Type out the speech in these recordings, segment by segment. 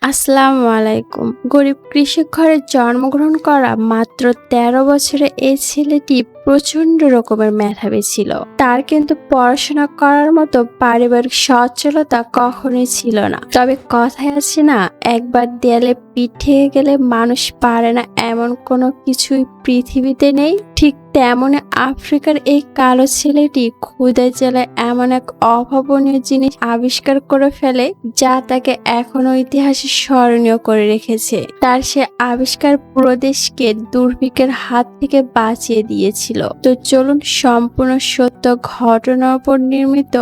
আসসালামু আলাইকুম। গরিব কৃষক ঘরে জন্মগ্রহণ করা মাত্র ১৩ বছরের এই ছেলেটি প্রচন্ড রকমের মেধাবী ছিল। তার কিন্তু পড়াশোনা করার মতো পারিবারিক সচ্ছলতা কখনোই ছিল না। তবে কথায় আছে না, একবার দেয়ালে পিঠ ঠেকে গেলে মানুষ পারে না, এমন কোনো কিছুই পৃথিবীতে নেই। ঠিক তেমনি আফ্রিকার এই কালো ছেলেটি ক্ষুধায় জেলায় এমন এক অভাবনীয় জিনিস আবিষ্কার করে ফেলে যা তাকে এখনো ইতিহাসে স্মরণীয় করে রেখেছে। তার সে আবিষ্কার পুরো দেশকে দুর্ভিক্ষের হাত থেকে বাঁচিয়ে দিয়েছিল। তো চলুন সম্পূর্ণ সত্য ঘটনার উপর নির্মিত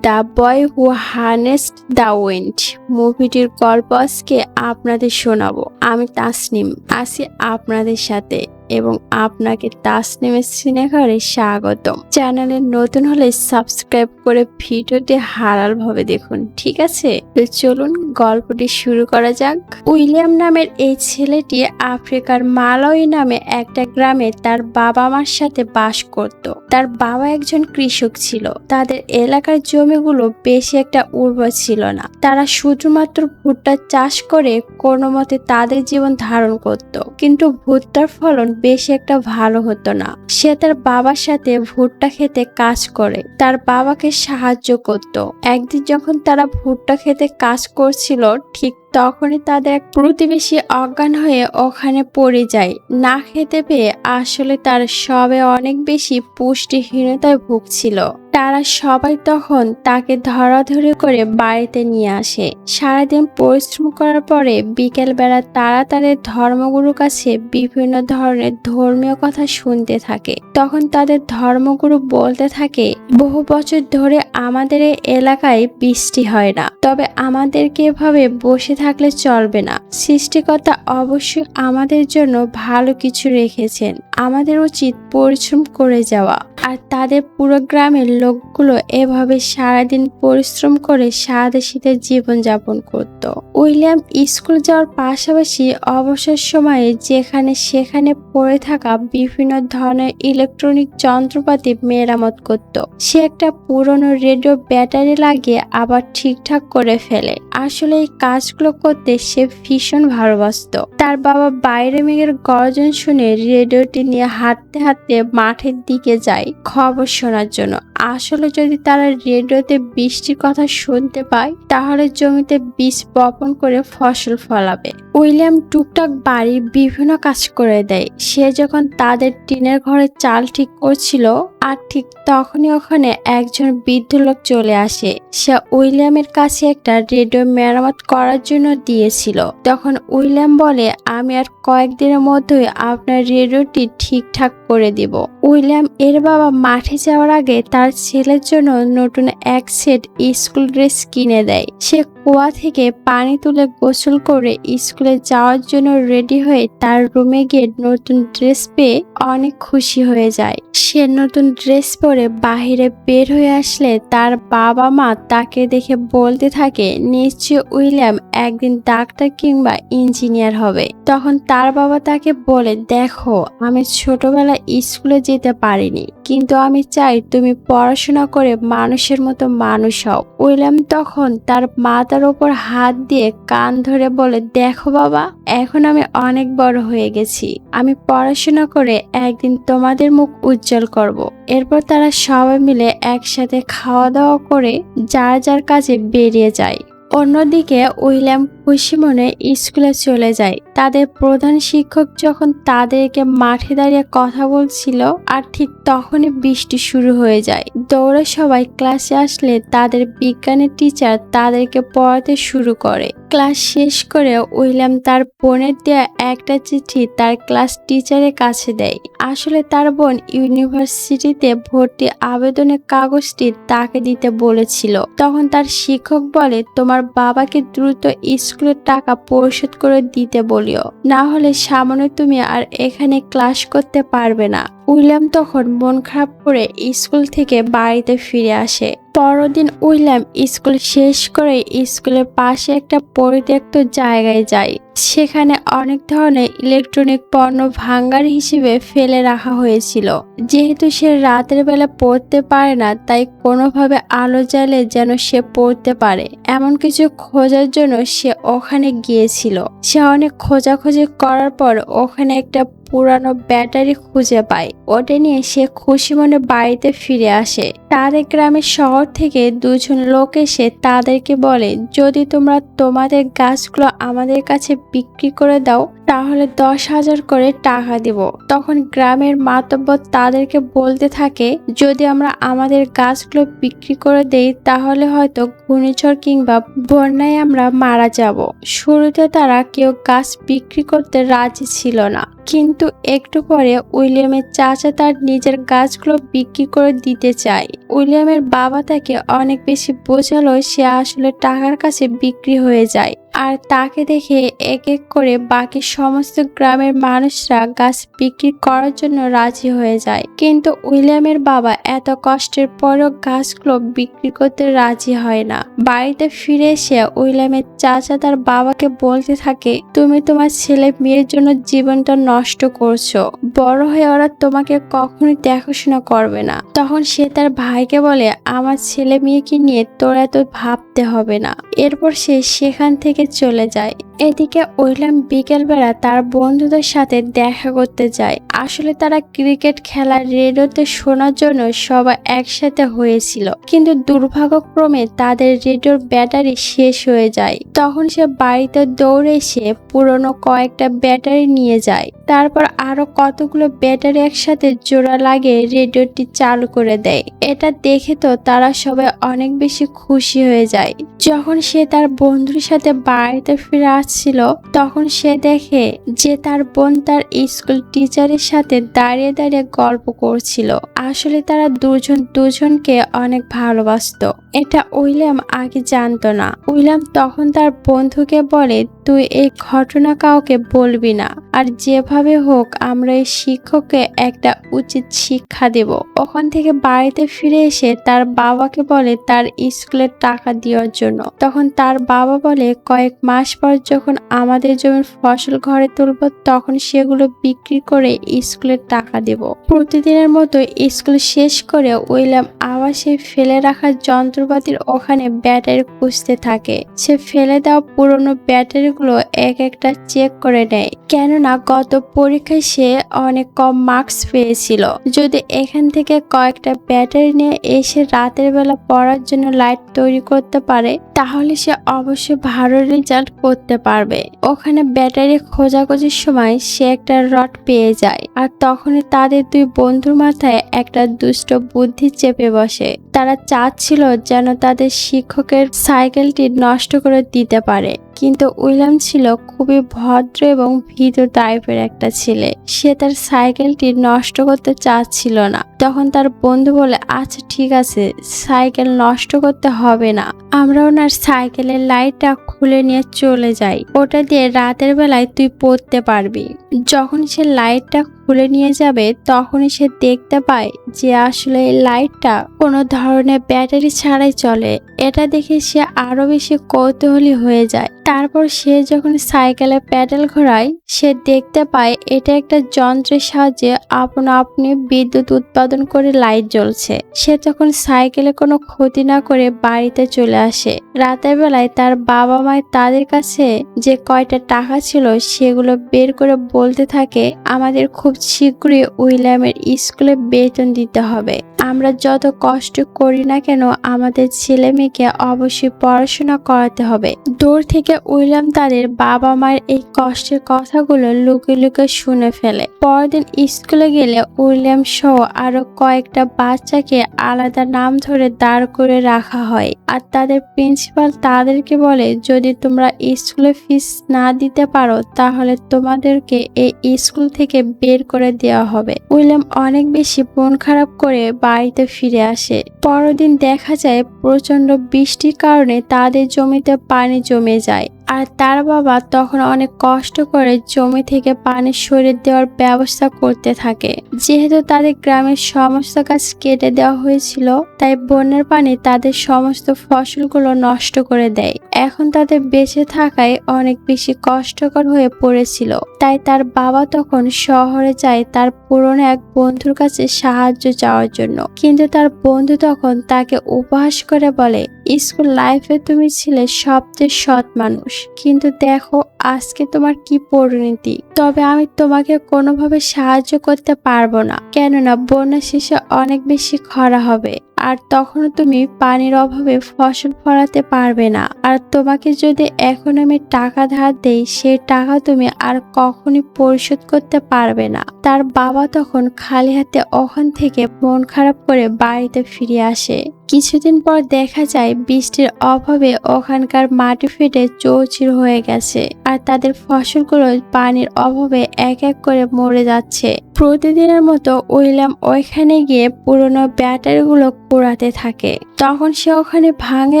the boy who harnessed the wind মুভিটির গল্প আজকে আপনাদের শোনাবো। আমি তাসনিম আছি আপনাদের সাথে এবং আপনাকে তাসনিমের সিনেঘরে স্বাগতম। চ্যানেলে নতুন হলে সাবস্ক্রাইব করে ভিডিওটি হালাল ভাবে দেখুন, ঠিক আছে? তো চলুন গল্পটি শুরু করা যাক। উইলিয়াম নামের এই ছেলেটি আফ্রিকার মালাউই নামে একটা গ্রামে তার বাবা মার সাথে বাস করত। তার বাবা একজন কৃষক ছিল। তাদের এলাকার জমিগুলো বেশি একটা উর্বর ছিল না। তারা শুধুমাত্র ভুট্টা চাষ করে কোনো মতে তাদের জীবন ধারণ করত। কিন্তু ভুট্টার ফলন বেশি একটা ভালো হতো না। সে তার বাবার সাথে ভুট্টা খেতে কাজ করে তার বাবাকে সাহায্য করত। একদিন যখন তারা ভুট্টা খেতে কাজ করছিল, ঠিক তখনই তাদের এক প্রতিবেশী অজ্ঞান হয়ে ওখানে পড়ে যায় না খেতে পেয়ে। আসলে তার সবে অনেক বেশি পুষ্টিহীনতায় ভুগছিল। তারা সবাই তখন তাকে ধরাধরি করে বাড়িতে নিয়ে আসে। সারাদিন পরিশ্রম করার পরে বিকেল বেলা তারা তাদের ধর্মগুরুর কাছে বিভিন্ন ধরনের ধর্মীয় কথা শুনতে থাকে। তখন তাদের ধর্মগুরু বলতে থাকে, বহু বছর ধরে আমাদের এই এলাকায় বৃষ্টি হয় না, তবে আমাদেরকে এভাবে বসে থাকলে চলবে না। সৃষ্টিকর্তা অবশ্যই আমাদের জন্য ভালো কিছু রেখেছেন। আমাদের উচিত পরিশ্রম করে যাওয়া। আর তাদের পুরো গ্রামের লোকগুলো এভাবে সারাদিন পরিশ্রম করে সাদা শীতের জীবনযাপন করত। উইলিয়াম স্কুল যাওয়ার পাশাপাশি অবসর সময়ে যেখানে সেখানে পড়ে থাকা বিভিন্ন ধরনের ইলেকট্রনিক যন্ত্রপাতি মেরামত করত। সে একটা পুরনো রেডিও ব্যাটারি লাগিয়ে আবার ঠিকঠাক করে ফেলে। আসলে এই কাজগুলো করতে সে ভীষণ ভালোবাসত। তার বাবা বাইরে মেঘের গর্জন শুনে রেডিওটি নিয়ে হাঁটতে হাঁটতে মাঠের দিকে যায় খবর শোনার জন্য। আসলে যদি তারা রেডিওতে বৃষ্টির কথা শুনতে পায়, তাহলে জমিতে বীজ বপন করে ফসল ফলাবে। উইলিয়াম টুকটাক বাড়ির বিভিন্ন কাজ করে দেয়। সে যখন তাদের টিনের ঘরে চাল ঠিক করছিল, আর ঠিক তখনই ওখানে একজন বৃদ্ধ লোক চলে আসে। সে উইলিয়ামের কাছে একটা রেডিও মেরামত করার জন্য দিয়েছিল। তখন উইলিয়াম বলে, আমি আর কয়েকদিনের মধ্যেই আপনার রেডিওটি ঠিকঠাক করে দিব। উইলিয়াম এর বাবা মাঠে যাওয়ার আগে তার ছেলের জন্য নতুন এক সেট স্কুল ড্রেস কিনে দেয়। সে কুয়া থেকে পানি তুলে গোসল করে স্কুলে যাওয়ার জন্য রেডি হয়ে তার রুমে গিয়ে নতুন ড্রেস পেয়ে অনেক খুশি হয়ে যায়। সে নতুন ড্রেস পরে বাহিরে বের হয়ে আসলে তার বাবা মা তাকে দেখে বলতে থাকে, নিশ্চয় উইলিয়াম একদিন ডাক্তার কিংবা ইঞ্জিনিয়ার হবে। তখন তার বাবা তাকে বলে, দেখো, আমি ছোটবেলায় স্কুলে যেতে পারিনি, কিন্তু আমি চাই তুমি পড়াশোনা করে মানুষের মতো মানুষ হও। উইলিয়াম তখন তার মাথার ওপর হাত দিয়ে কান ধরে বলে, দেখো বাবা, এখন আমি অনেক বড় হয়ে গেছি। আমি পড়াশোনা করে একদিন তোমাদের মুখ উজ্জ্বল করব। এরপর তারা সবাই মিলে একসাথে খাওয়া দাওয়া করে যার যার কাজে বেরিয়ে যায়। অন্যদিকে উইলিয়াম খুশি মনে স্কুলে চলে যায়। তাদের প্রধান শিক্ষক যখন তাদেরকে মাঠে দাঁড়িয়ে কথা বলছিল, আর ঠিক তখনই বৃষ্টি শুরু হয়ে যায়। দৌড়ে সবাই ক্লাসে আসলে তাদের বিজ্ঞানের টিচার তাদেরকে পড়াতে শুরু করে। ক্লাস শেষ করে উইলিয়াম তার বোনের দেয়া একটা চিঠি তার ক্লাস টিচারের কাছে দেয়। আসলে তার বোন ইউনিভার্সিটিতে ভর্তি আবেদনের কাগজটি তাকে দিতে বলেছিল। তখন তার শিক্ষক বলে, তোমার বাবাকে দ্রুত স্কুলের টাকা পরিশোধ করে দিতে বলিও, না হলে সামনে তুমি আর এখানে ক্লাস করতে পারবে না। উইলিয়াম তখন মন খারাপ করে স্কুল থেকে বাড়িতে ফিরে আসে। পরদিন উইলিয়াম স্কুল শেষ করে স্কুলের পাশে একটা পরিত্যক্ত জায়গায় যায়। সেখানে অনেক ধরনের ইলেকট্রনিক পণ্য ভাঙার হিসেবে ফেলে রাখা হয়েছিল। যেহেতু সে রাতের বেলা পড়তে পারে না, তাই কোনোভাবে আলো জ্বালে যেন সে পড়তে পারে এমন কিছু খোঁজার জন্য সে ওখানে গিয়েছিল। সে অনেক খোঁজাখুঁজি করার পর ওখানে একটা পুরানো ব্যাটারি খুঁজে পায়। ওটা নিয়ে সে খুশি মনে বাড়িতে ফিরে আসে। তাদের গ্রামের শহর থেকে দুজন লোক এসে তাদেরকে বলে, যদি তোমরা তোমাদের গাছগুলো আমাদের কাছে বিক্রি করে দাও তাহলে 10,000 করে টাকা দিব। তখন গ্রামের মাতব্বর তাদেরকে বলতে থাকে, যদি আমরা আমাদের গাছগুলো বিক্রি করে দেই তাহলে হয়তো ঘূর্ণিঝড় কিংবা বন্যায় আমরা মারা যাব। শুরুতে তারা কেউ গাছ বিক্রি করতে রাজি ছিল না, কিন্তু একটু পরে উইলিয়ামের চাচা তার নিজের গাছগুলো বিক্রি করে দিতে চায়। উইলিয়ামের বাবা তাকে অনেক বেশি বোঝালো, সে আসলে টাকার কাছে বিক্রি হয়ে যায়। আর তাকে দেখে এক এক করে বাকি সমস্ত গ্রামের মানুষরা গাছ বিক্রি করার জন্য রাজি হয়ে যায়। কিন্তু উইলিয়ামের বাবা এত কষ্টের পরও গাছগুলো বিক্রি করতে রাজি হয় না। বাড়িতে ফিরে এসে উইলিয়ামের চাচা তার বাবাকে বলতে থাকে, তুমি তোমার ছেলে মেয়ের জন্য জীবনটা নষ্ট করছো, বড় হয়ে ওরা তোমাকে কখনোই দেখাশোনা করবে না। তখন সে তার ভাইকে বলে, আমার ছেলে মেয়েকে নিয়ে তোর এত ভাবতে হবে না। এরপর সে সেখান থেকে চলে যায়। এদিকে উইলিয়াম বিকেলবেলা তার বন্ধুদের সাথে দেখা করতে যায়। আসলে তারা ক্রিকেট খেলা রেডিওতে শোনার জন্য সবাই একসাথে হয়েছিল, কিন্তু দুর্ভাগ্যক্রমে তাদের রেডিওর ব্যাটারি শেষ হয়ে যায়। তখন সে বাড়িতে দৌড়ে এসে পুরনো কয়েকটা ব্যাটারি নিয়ে যায়। তারপর আরো কতগুলো ব্যাটারি একসাথে জোড়া লাগিয়ে রেডিওটি চালু করে দেয়। এটা দেখে তো তারা সবাই অনেক বেশি খুশি হয়ে যায়। যখন সে তার বন্ধুর সাথে বাড়িতে ফিরে আসছিল তখন সে দেখে যে তার বোন তার স্কুল টিচারের সাথে দাঁড়িয়ে দাঁড়িয়ে গল্প করছিল। আসলে তারা দুজন দুজনকে অনেক ভালোবাসতো। এটা উইলিয়াম আগে জানতো না। উইলিয়াম তখন তার বন্ধুকে বলে, তুই এই ঘটনা কাউকে বলবি না, আর যেভাবে হোক আমরা এই শিক্ষককে একটা উচিত শিক্ষা দেব। ওখান থেকে বাড়িতে ফিরে এসে তার বাবাকে বলে তার স্কুলের টাকা দেওয়ার জন্য। তখন তার বাবা বলে, কয়েক মাস পর যখন আমাদের জমির ফসল ঘরে তুলব তখন সেগুলো বিক্রি করে স্কুলের টাকা দেব। প্রতিদিনের মতো স্কুল শেষ করে উইলিয়াম আবার সেই ফেলে রাখা যন্ত্রপাতির ওখানে ব্যাটারি খুঁজতে থাকে। সে ফেলে দেওয়া পুরনো ব্যাটারিগুলো এক একটা চেক করে নেয়, কেননা গত পরীক্ষায় সে অনেক কম মার্কস পেয়েছিল। যদি এখান থেকে কয়েকটা ব্যাটারি নিয়ে এসে রাতের বেলা পড়ার জন্য লাইট তৈরি করতে পারে তাহলে সে অবশ্যই ভালো রেজাল্ট করতে পারবে। ওখানে ব্যাটারি খোঁজাখুঁজির সময় সে একটা রড পেয়ে যায়, আর তখনই তাদের দুই বন্ধুর মাথায় একটা দুষ্ট বুদ্ধি চেপে বসে। তারা চাচ্ছিল যেন তাদের শিক্ষকের সাইকেলটি নষ্ট করে দিতে পারে, কিন্তু উইলিয়াম ছিল খুবই ভদ্র এবং ভীতু টাইপের একটা ছেলে। সে তার সাইকেলটি নষ্ট করতে চাচ্ছিল না। তখন তার বন্ধু বলে, আচ্ছা ঠিক আছে, সাইকেল নষ্ট করতে হবে না, আমরা ওনার সাইকেলের লাইটটা খুলে নিয়ে চলে যাই, ওটা দিয়ে রাতের বেলায় তুই পড়তে পারবি। যখন সে লাইটটা খুলে নিয়ে যাবে তখনই সে দেখতে পায় যে আসলে এই লাইটটা কোনো ধরনের ব্যাটারি ছাড়াই চলে। এটা দেখে সে আরো বেশি কৌতূহলী হয়ে যায়। তারপর সে যখন সাইকেলে প্যাডেল ঘোরায় সে দেখতে পায় এটা একটা যন্ত্রের সাহায্যে আপনা আপনি বিদ্যুৎ উৎপাদন করে লাইট জ্বলছে। সে তখন সাইকেলে কোনো ক্ষতি না করে বাড়িতে চলে আসে। রাতের বেলায় তার বাবা মায় তাদের কাছে যে কয়টা টাকা ছিল সেগুলো বের করে বলতে থাকে, আমাদের খুব শীঘ্রই উইলিয়ামের স্কুলে বেতন দিতে হবে। আমরা যত কষ্ট করি না কেন আমাদের ছেলে মেয়েকে অবশ্যই পড়াশোনা করাতে হবে। দূর থেকে উইলিয়াম তাদের বাবা মায়ের এই কষ্টের কথাগুলো লুকিয়ে লুকিয়ে শুনে ফেলে। পরদিন স্কুলে গেলে উইলিয়াম সহ আরো কয়েকটা বাচ্চাকে আলাদা নাম ধরে দাঁড় করে রাখা হয়, আর তাদের প্রিন্সিপাল তাদেরকে বলে, যদি তোমরা স্কুলে ফিস না দিতে পারো তাহলে তোমাদেরকে এই স্কুল থেকে বের করে দেওয়া হবে। উইলিয়াম অনেক বেশি মন খারাপ করে বাড়িতে ফিরে আসে। পরদিন দেখা যায় প্রচন্ড বৃষ্টির কারণে তাদের জমিতে পানি জমে যায়, আর তার বাবা তখন অনেক কষ্ট করে জমি থেকে পানি সরিয়ে দেওয়ার ব্যবস্থা করতে থাকে। যেহেতু তাদের গ্রামের সমস্ত গাছ কেটে দেওয়া হয়েছিল তাই বন্যার পানি তাদের সমস্ত ফসলগুলো নষ্ট করে দেয়। এখন তাদের বেঁচে থাকায় অনেক বেশি কষ্টকর হয়ে পড়েছিল। তাই তার বাবা তখন শহরে যায় তার পুরনো এক বন্ধুর কাছে সাহায্য চাওয়ার জন্য, কিন্তু তার বন্ধু তখন তাকে উপহাস করে বলে, স্কুল লাইফে তুমি ছিলে সবচেয়ে সৎ মানুষ, কিন্তু দেখো আজকে তোমার কি পরিণতি। তবে আমি তোমাকে কোনোভাবে সাহায্য করতে পারবো না, কেননা বন্যা শেষে অনেক বেশি খরা হবে, আর তখনও তুমি পানির অভাবে ফসল ফলাতে পারবে না। আর তোমাকে যদি এখন আমি টাকা ধার দেই, সেই টাকা তুমি আর কখনই পরিশোধ করতে পারবে না। তার বাবা তখন খালি হাতে ওখান থেকে মন খারাপ করে বাড়িতে ফিরে আসে। কিছুদিন পর দেখা যায় বৃষ্টির অভাবে ওখানকার মাটি ফেটে চৌচির হয়ে গেছে, আর তাদের ফসলগুলো পানির অভাবে এক এক করে মরে যাচ্ছে। প্রতিদিনের মতো উইলিয়াম ওইখানে গিয়ে পুরোনো ব্যাটারিগুলো কুড়াতে থাকে। তখন সে ওখানে ভাঙা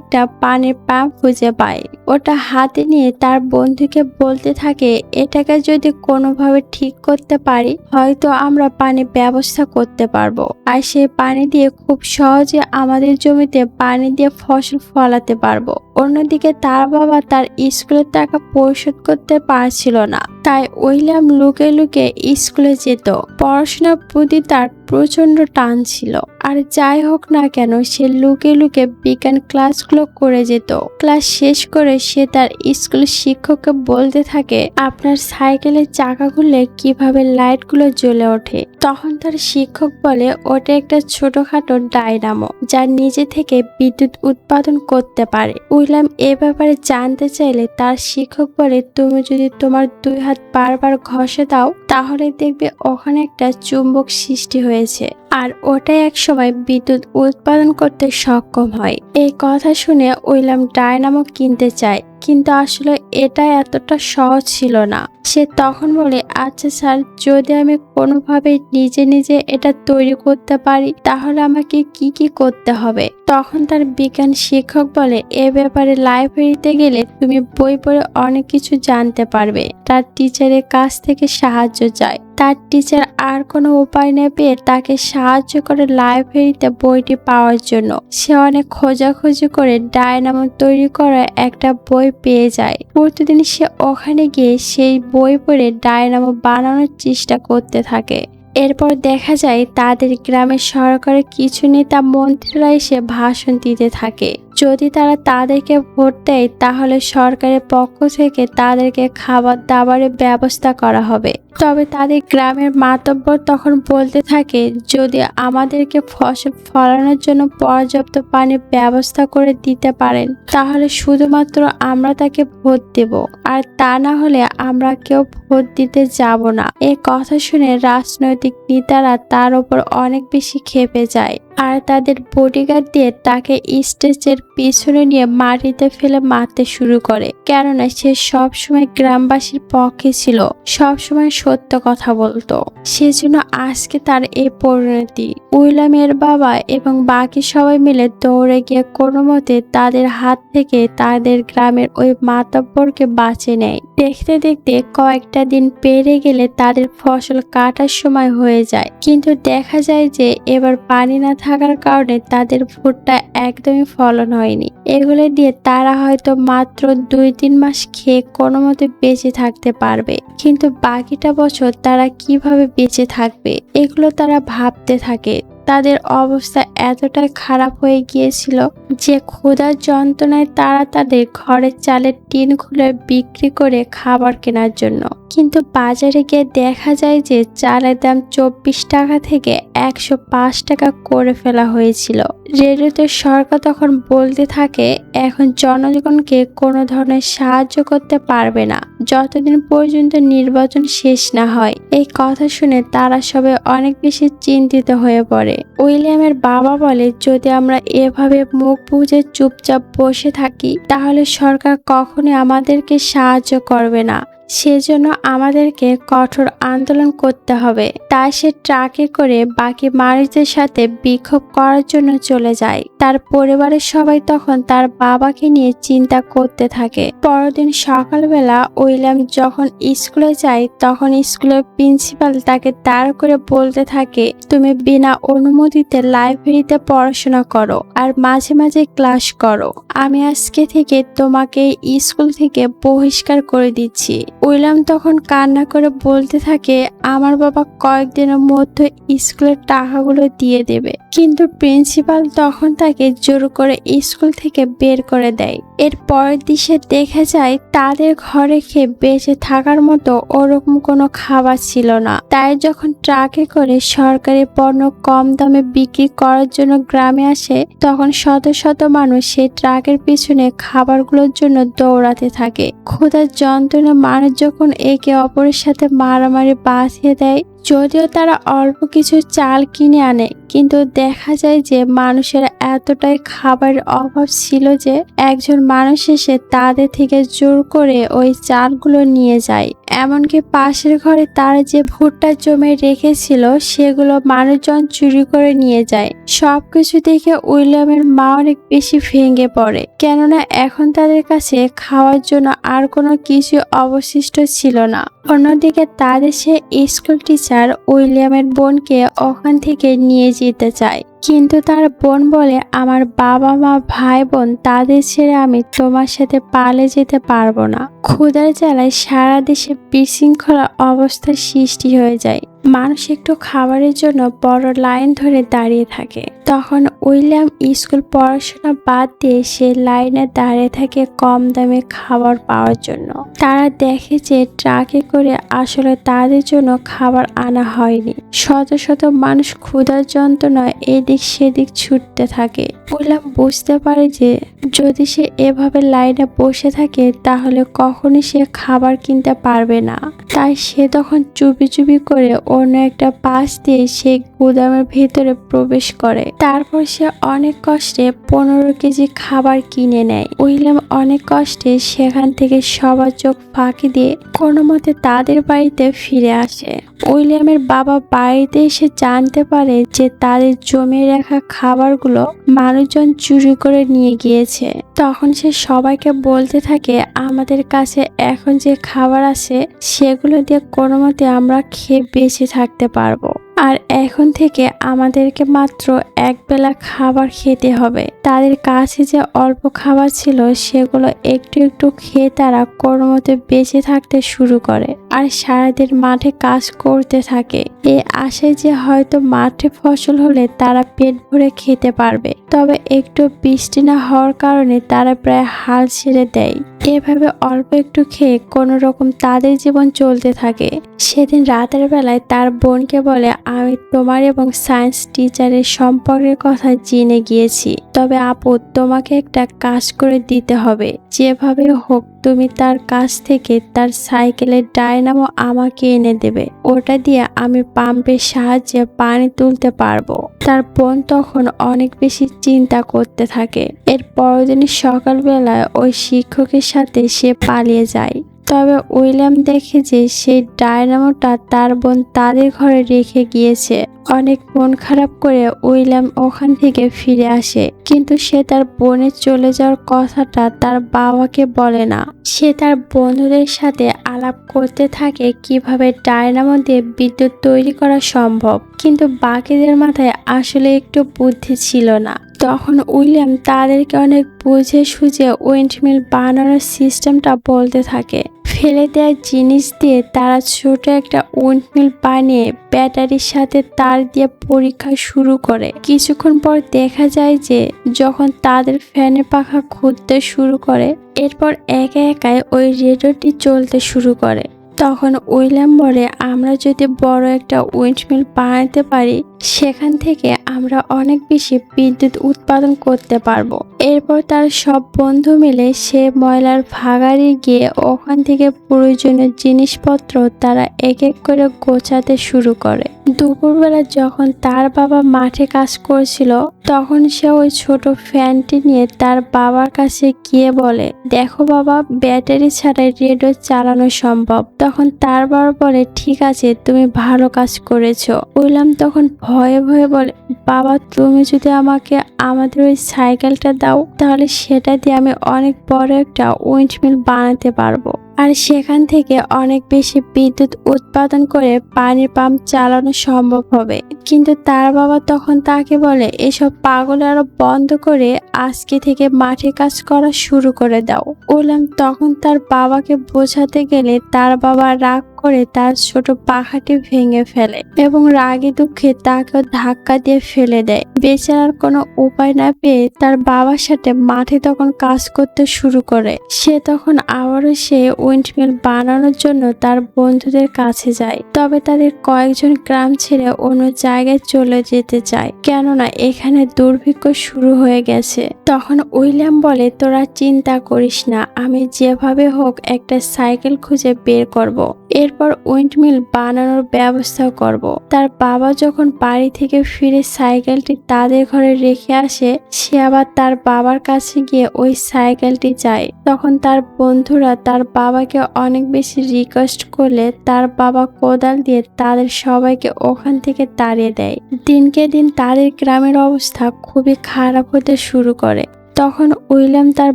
একটা পানির পাম্প খুঁজে পায়। ওটা হাতে নিয়ে তার বন্ধুকে বলতে থাকে, এটাকে যদি কোনোভাবে ঠিক করতে পারি হয়তো আমরা পানির ব্যবস্থা করতে পারবো, আর সেই পানি দিয়ে খুব সহজে আমাদের জমিতে পানি দিয়ে ফসল ফলাতে পারবো। অন্যদিকে তার বাবা তার স্কুলের টাকা পরিশোধ করতে পারছিল না, তাই উইলিয়াম লুকিয়ে লুকিয়ে স্কুলে যেত। পড়াশোনার প্রতি তার প্রচন্ড টান ছিল, আর যাই হোক না কেন সে লুকিয়ে লুকিয়ে বিজ্ঞান ক্লাসগুলো করে যেত। ক্লাস শেষ করে সে তার স্কুলের শিক্ষককে বলতে থাকে, আপনার সাইকেলের চাকা খুললে কিভাবে লাইটগুলো জ্বলে ওঠে। তখন তার শিক্ষক বলে, ওটা একটা ছোটখাটো ডায়নামো যা নিজে থেকে বিদ্যুৎ উৎপাদন করতে পারে। উইলিয়াম এ ব্যাপারে জানতে চাইলে তার শিক্ষক বলে, তুমি যদি তোমার 2 হাত বারবার ঘষে দাও তাহলে দেখবে ওখানে একটা চুম্বক সৃষ্টি হয়েছে, আর ওটাই একসময় বিদ্যুৎ উৎপাদন করতে সক্ষম হয়। এই কথা শুনে উইলিয়াম ডায়নামো কিনতে চায়, কিন্তু আসলে এটা এতটা সহজ ছিল না। সে তখন বলে, আচ্ছা স্যার, যদি আমি কোনোভাবে নিজে নিজে এটা তৈরি করতে পারি তাহলে আমাকে কি কি করতে হবে। তখন তার বিজ্ঞান শিক্ষক বলে, এ ব্যাপারে লাইব্রেরিতে গেলে তুমি বই পড়ে অনেক কিছু জানতে পারবে। তার টিচারের কাছ থেকে সাহায্য চায়। তার টিচার আর কোনো উপায় না পেয়ে তাকে সাহায্য করে লাইব্রেরিতে বইটি পাওয়ার জন্য। সে অনেক খোঁজাখুঁজি করে ডায়নামো তৈরি করা একটা বই পেয়ে যায়। প্রতিদিন সে ওখানে গিয়ে সেই বই পড়ে ডায়নামো বানানোর চেষ্টা করতে থাকে। এরপর দেখা যায় তাদের গ্রামের সরকারের কিছু নেতা মন্ত্রীরা এসে ভাষণ দিতে থাকে। যদি তারা তাদেরকে ভোট দেয় তাহলে সরকারের পক্ষ থেকে তাদেরকে খাবার দাবারের ব্যবস্থা করা হবে। তবে তাদের গ্রামের মাতব্বর তখন বলতে থাকে, যদি আমাদেরকে ফসল ফলানোর জন্য পর্যাপ্ত পানির ব্যবস্থা করে দিতে পারেন তাহলে শুধুমাত্র আমরা তাকে ভোট দেব, আর তা না হলে আমরা কেউ ভোট দিতে যাব না। এই কথা শুনে রাজনৈতিক নেতারা তার উপর অনেক বেশি ক্ষেপে যায়, আর তাদের বডিগার্ড দিয়ে তাকে স্টেজের পিছনে নিয়ে মাটিতে ফেলে মারতে শুরু করে, কেননা সে সবসময় গ্রামবাসীর পক্ষে ছিল, সবসময় সত্য কথা বলতো। সেজন্য আজকে তার এই পরিণতি। উইলিয়ামের বাবা এবং বাকি সবাই মিলে দৌড়ে গিয়ে কোনো মতে তাদের হাত থেকে তাদের গ্রামের ওই মাতব্বরকে বাঁচিয়ে নেয়। দেখতে দেখতে কয়েকটা দিন পেরে গেলে তাদের ফসল কাটার সময় হয়ে যায়, কিন্তু দেখা যায় যে এবার পানি না থাকার কারণে তাদের ভুট্টা একদমই ফলন হয়নি। এগুলো দিয়ে তারা হয়তো মাত্র 2-3 মাস খেয়ে কোনো মতে বেঁচে থাকতে পারবে, কিন্তু বাকিটা বছর তারা কিভাবে বেঁচে থাকবে এগুলো তারা ভাবতে থাকে। তাদের অবস্থা এতটাই খারাপ হয়ে গিয়েছিল যে ক্ষুধার যন্ত্রণায় তারা তাদের ঘরের চালের টিন খুলে বিক্রি করে খাবার কেনার জন্য। কিন্তু বাজারে গিয়ে দেখা যায় যে চালের দাম 24 টাকা থেকে 105 টাকা করে ফেলা হয়েছিল। রেডিওতে সরকার তখন বলতে থাকে, এখন জনগণকে কোনো ধরনের সাহায্য করতে পারবে না যতদিন পর্যন্ত নির্বাচন শেষ না হয়। এই কথা শুনে তারা সবাই অনেক বেশি চিন্তিত হয়ে পড়ে। উইলিয়ামের বাবা বলে, যদি আমরা এভাবে মুখ বুজে চুপচাপ বসে থাকি তাহলে সরকার কখনোই আমাদেরকে সাহায্য করবে না। সেজন্য আমাদেরকে কঠোর আন্দোলন করতে হবে। তাই সে ট্রাকে করে বাকি মানুষদের সাথে বিক্ষোভ করার জন্য চলে যায়। তার পরিবারের সবাই তখন তার বাবাকে নিয়ে চিন্তা করতে থাকে। পরদিন সকালবেলা উইলিয়াম যখন স্কুলে যায় তখন স্কুলের প্রিন্সিপাল তাকে দাঁড় করে বলতে থাকে, তুমি বিনা অনুমতিতে লাইব্রেরিতে পড়াশোনা করো আর মাঝে মাঝে ক্লাস করো। আমি আজকে থেকে তোমাকে স্কুল থেকে বহিষ্কার করে দিচ্ছি। উইলিয়াম তখন কান্না করে বলতে থাকে আমার বাবা কয়েকদিনের মধ্যে স্কুলের টাকাগুলো দিয়ে দেবে, কিন্তু প্রিন্সিপাল তখন তাকে জোর করে স্কুল থেকে বের করে দেয়। এর পরের দৃশ্যে দেখা যায় তাদের ঘরে খেয়ে বেঁচে থাকার মতো ওরকম কোনো খাবার ছিল না। তাই যখন ট্রাকে করে সরকারি পণ্য কম দামে বিক্রি করার জন্য গ্রামে আসে, তখন শত শত মানুষ সেই ট্রাকের পিছনে খাবারগুলোর জন্য দৌড়াতে থাকে। ক্ষুধার যন্ত্রণা মানুষ যখন একে অপরের সাথে মারামারি বাঁধিয়ে দেয়। যদিও তারা অল্প কিছু চাল কিনে আনে, কিন্তু দেখা যায় যে মানুষের এতটাই খাবারের অভাব ছিল যে একজন মানুষ এসে তাদের থেকে জোর করে ওই চালগুলো নিয়ে যায়। এমনকি পাশের ঘরে তারা যে ভুট্টা জমে রেখেছিল সেগুলো মানুষজন চুরি করে নিয়ে যায়। সবকিছু দেখে উইলিয়ামের মা অনেক বেশি ভেঙে পড়ে, কেননা এখন তাদের কাছে খাওয়ার জন্য আর কোনো কিছু অবশিষ্ট ছিল না। অন্যদিকে তাদের সে স্কুল টিচার উইলিয়ামের বোনকে ওখান থেকে নিয়ে যেতে চায়, কিন্তু তার বোন বলে আমার বাবা মা ভাই বোন তাদের ছেড়ে আমি তোমার সাথে পালিয়ে যেতে পারবো না। ক্ষুধার জ্বালায় সারা দেশে বিশৃঙ্খলা অবস্থার সৃষ্টি হয়ে যায়। মানুষ একটু খাবারের জন্য বড় লাইন ধরে দাঁড়িয়ে থাকে। তখন উইলিয়াম স্কুল পড়াশোনা বাদ দিয়ে সে লাইনে দাঁড়িয়ে থাকে কম দামে খাবার পাওয়ার জন্য। তারা দেখে যে ট্রাকে করে আসলে তাদের জন্য খাবার আনা হয়নি। শত শত মানুষ ক্ষুধার যন্ত্রণায় এদিক সেদিক ছুটতে থাকে। উইলিয়াম বুঝতে পারে যে যদি সে এভাবে লাইনে বসে থাকে তাহলে কখনই সে খাবার কিনতে পারবে না। তাই সে তখন চুপি চুপি করে অন্য একটা পাশ দিয়ে সেই গুদামের ভেতরে প্রবেশ করে। তারপর সে অনেক কষ্টে 15 কেজি খাবার কিনে নেয়। উইলিয়াম অনেক কষ্টে সেখান থেকে সবার চোখ ফাঁকি দিয়ে কোনো মতে তাদের বাড়িতে ফিরে আসে। উইলিয়ামের বাবা বাড়িতে এসে জানতে পারে যে তাদের জমিয়ে রাখা খাবারগুলো মানুষজন চুরি করে নিয়ে গিয়েছে। তখন সে সবাইকে বলতে থাকে আমাদের কাছে এখন যে খাবার আছে সেগুলো দিয়ে কোনো মতে আমরা খেয়ে বেঁচে থাকতে পারবো, আর এখন থেকে আমাদেরকে মাত্র একবেলা খাবার খেতে হবে। তাদের কাছে যে অল্প খাবার ছিল সেগুলো একটু একটু খেয়ে তারা কোনো মতে বেঁচে থাকতে শুরু করে আর সারাদিন মাঠে কাজ করতে থাকে। এই আশায় যে হয়তো মাঠে ফসল হলে তারা পেট ভরে খেতে পারবে। তবে একটু বৃষ্টি না হওয়ার কারণে তারা প্রায় হাল ছেড়ে দেয়। এভাবে অল্প একটু খেয়ে কোনো রকম তাদের জীবন চলতে থাকে। সেদিন রাতের বেলায় তার বোনকে বলে আমি তোমার এবং সায়েন্স টিচারের সম্পর্কের কথা জেনে গিয়েছি, তবে আপু তোমাকে একটা কাজ করে দিতে হবে। যেভাবে হোক তুমি তার কাছ থেকে তার সাইকেলের ডায়নামো আমাকে এনে দেবে, ওটা দিয়ে আমি পাম্পের সাহায্যে পানি তুলতে পারবো। তার বোন তখন অনেক বেশি চিন্তা করতে থাকে। এর পরের দিন সকালবেলায় ওই শিক্ষকের সাথে সে পালিয়ে যায়। তবে উইলিয়াম দেখে যে সেই ডায়নামোটা তার বোন তাদের ঘরে রেখে গিয়েছে। অনেক মন খারাপ করে উইলিয়াম ওখান থেকে ফিরে আসে, কিন্তু সে তার বোনের চলে যাওয়ার কথাটা তার বাবাকে বলে না। সে তার বন্ধুদের সাথে আলাপ করতে থাকে কিভাবে ডায়নামো দিয়ে বিদ্যুৎ তৈরি করা সম্ভব, কিন্তু বাকিদের মাথায় আসলে একটু বুদ্ধি ছিল না। তখন উইলিয়াম তাদেরকে অনেক বুঝে সুঝে উইন্ডমিল বানানোর সিস্টেমটা বলতে থাকে। ফেলে দেওয়া জিনিস দিয়ে তারা ছোট একটা উইন্ডমিল বানিয়ে ব্যাটারির সাথে তার দিয়ে পরীক্ষা শুরু করে। কিছুক্ষণ পর দেখা যায় যে যখন তাদের ফ্যানের পাখা ঘুরতে শুরু করে, এরপর একা একাই ওই রেডিওটি চলতে শুরু করে। তখন উইলিয়াম বলে আমরা যদি বড় একটা উইন্ডমিল বানাতে পারি সেখান থেকে আমরা অনেক বেশি বিদ্যুৎ উৎপাদন করতে পারবো। এরপর তার সব বন্ধু মিলে সে ময়লার ভাগাড়ে গিয়ে ওখান থেকে প্রয়োজনীয় জিনিসপত্র তারা এক এক করে গোছাতে শুরু করে। দুপুরবেলা যখন তার বাবা মাঠে কাজ করছিল তখন সে ওই ছোট ফ্যানটি নিয়ে তার বাবার কাছে গিয়ে বলে দেখো বাবা, ব্যাটারি ছাড়াই রেডিও চালানো সম্ভব। তখন তার বাবা বলে ঠিক আছে, তুমি ভালো কাজ করেছো। উইলিয়াম তখন ভয়ে ভয়ে বলে, বাবা তুমি যদি আমাকে আমাদের ওই সাইকেলটা দাও তাহলে সেটা দিয়ে আমি অনেক বড় একটা উইন্ডমিল বানাতে পারবো, আর সেখান থেকে অনেক বেশি বিদ্যুৎ উৎপাদন করে পানির পাম্প চালানো সম্ভব হবে। কিন্তু তার বাবা তখন তাকে বলে, এসব পাগল আরো বন্ধ করে আজকে থেকে মাঠে কাজ করা শুরু করে দাও। উইলিয়াম তখন তার বাবাকে বোঝাতে গেলে তার বাবা রাগ করে তার ছোট পাখাটি ভেঙে ফেলে এবং রাগে দুঃখে তাকে ধাক্কা দিয়ে ফেলে দেয়। বেচারার কোনো উপায় না পেয়ে তার বাবার সাথে মাঠে তখন কাজ করতে শুরু করে। সে তখন আবারও সে উইন্ডমিল বানানোর জন্য তার বন্ধুদের কাছে যায়, তবে তাদের কয়েকজন গ্রাম ছেড়ে অন্য জায়গায় চলে যেতে চায়, কেননা এখানে দুর্ভিক্ষ শুরু হয়ে গেছে। তখন উইলিয়াম বলে, তোরা চিন্তা করিস না, আমি যেভাবে হোক একটা সাইকেল খুঁজে বের করব। এরপর উইন্ডমিল বানানোর ব্যবস্থা করব। তার বাবা যখন বাড়ি থেকে ফিরে সাইকেলটি তাদের ঘরে রেখে আসে, সে আবার তার বাবার কাছে গিয়ে ওই সাইকেলটি চায়। তখন তার বন্ধুরা তার বাবাকে অনেক বেশি রিকোয়েস্ট করলে তার বাবা কোদাল দিয়ে তাদের সবাইকে ওখান থেকে তাড়িয়ে দেয়। দিনকে দিন তাদের গ্রামের অবস্থা খুবই খারাপ হতে শুরু করে। তখন উইলিয়াম তার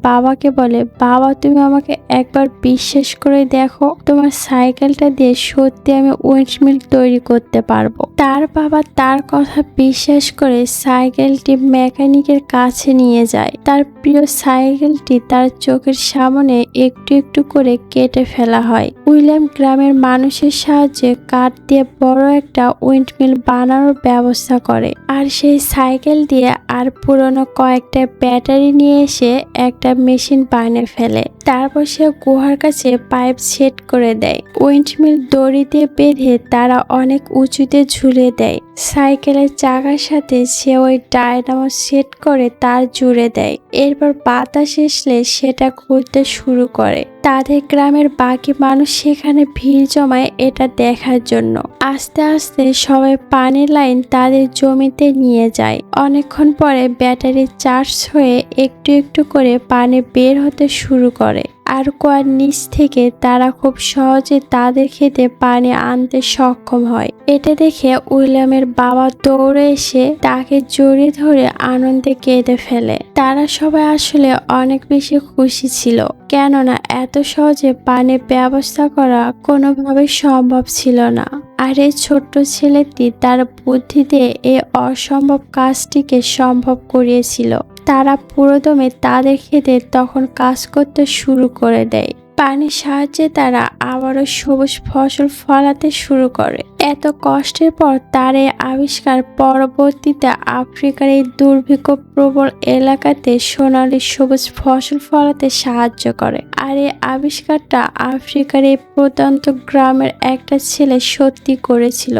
বাবাকে বলে, বাবা তুমি আমাকে একবার বিশ্বাস করে দেখো, তোমার সাইকেলটা দিয়ে সত্যি আমি উইন্ডমিল তৈরি করতে পারবো। তার বাবা তার কথা বিশ্বাস করে সাইকেলটি মেকানিকের কাছে নিয়ে যায়। তার প্রিয় সাইকেলটি তার চোখের সামনে একটু একটু করে কেটে ফেলা হয়। উইলিয়াম গ্রামের মানুষের সাহায্যে কাঠ দিয়ে বড় একটা উইন্ডমিল বানানোর ব্যবস্থা করে, আর সেই সাইকেল দিয়ে আর পুরনো কয়েকটা ব্যাটারি নিয়ে এসে একটা মেশিন বানিয়ে ফেলে। তারপর সে গুহার কাছে পাইপ সেট করে দেয়। উইন্ডমিল দড়ি দিয়ে বেঁধে তারা অনেক উঁচুতে ঝুলিয়ে দেয়। সাইকেলের চাকার সাথে সে ওই ডায়নামো সেট করে তার জুড়ে দেয়। এরপর বাতাস আসলে সেটা ঘুরতে শুরু করে। তাদের গ্রামের বাকি মানুষ সেখানে ভিড় জমায় এটা দেখার জন্য। আস্তে আস্তে সবাই পানির লাইন তাদের জমিতে নিয়ে যায়। অনেকক্ষণ পরে ব্যাটারি চার্জ হয়ে একটু একটু করে পানি বের হতে শুরু করে, আর কুয়ার নিচ থেকে তারা খুব সহজে তাদের খেতে পানি আনতে সক্ষম হয়। এটা দেখে উইলিয়ামের বাবা দৌড়ে এসে তাকে জড়িয়ে ধরে আনন্দে কেঁদে ফেলে। তারা সবাই আসলে অনেক বেশি খুশি ছিল, কেননা এত সহজে পানির ব্যবস্থা করা কোনোভাবে সম্ভব ছিল না। আর এই ছোট্ট ছেলেটি তার বুদ্ধিতে এই অসম্ভব কাজটিকে সম্ভব করিয়েছিল। তারা পুরোদমে তাদের খেতে তখন কাজ করতে শুরু করে দেয়। পানির সাহায্যে তারা আবারও সবুজ ফসল ফলাতে শুরু করে। এত কষ্টের পর তার এই আবিষ্কার পরবর্তীতে আফ্রিকার এই দুর্ভিক্ষ প্রবল এলাকাতে সোনালী সবুজ ফসল ফলাতে সাহায্য করে। আর এই আবিষ্কারটা আফ্রিকার এই প্রত্যন্ত গ্রামের একটা ছেলে সত্যি করেছিল।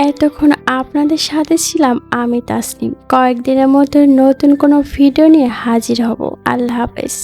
এতক্ষণ আপনাদের সাথে ছিলাম আমি তাসনিম। কয়েকদিনের মধ্যে নতুন কোনো ভিডিও নিয়ে হাজির হব। আল্লাহ হাফেজ।